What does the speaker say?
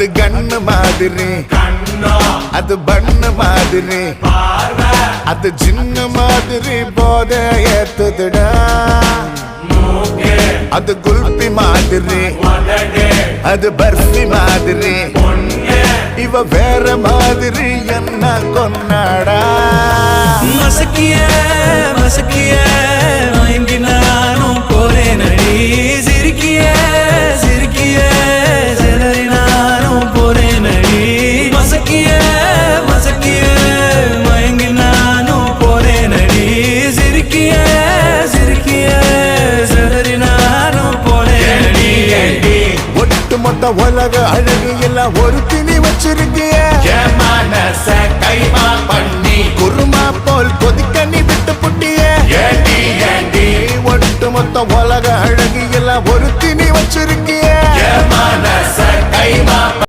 அது கண்ணு மாதிரி, அது பண்ணு மாதிரி, அது சின்ன மாதிரி போத ஏத்துதுடா. அது குல்பி மாதிரி, அது பர்ஃபி மாதிரி, இவ வேற மாதிரி என்ன கொண்டாடா. மசக்கிய மசக்கிய மயங்கி நானும் போறேன் அடி. சிரிக்கிய சிரிக்கிய சிதறி நானும் போறேன் அடி. மசக்கிய மசக்கிய மயங்கி நானும் போறேன் அடி. சிரிக்கிய சிரிக்கிய சிதறி நானும் போறேன் அடி. ஒட்டு மொத்த உலக அழகு எல்லாம் ஒரு திணி வச்சிருக்கிய. கைமா பண்ணி குருமா போல் கொதிக்க நீ விட்டு புட்டிய. ஒட்டு மொத்த உலக அழகு எல்லாம் ஒரு திணி வச்சிருக்கிய.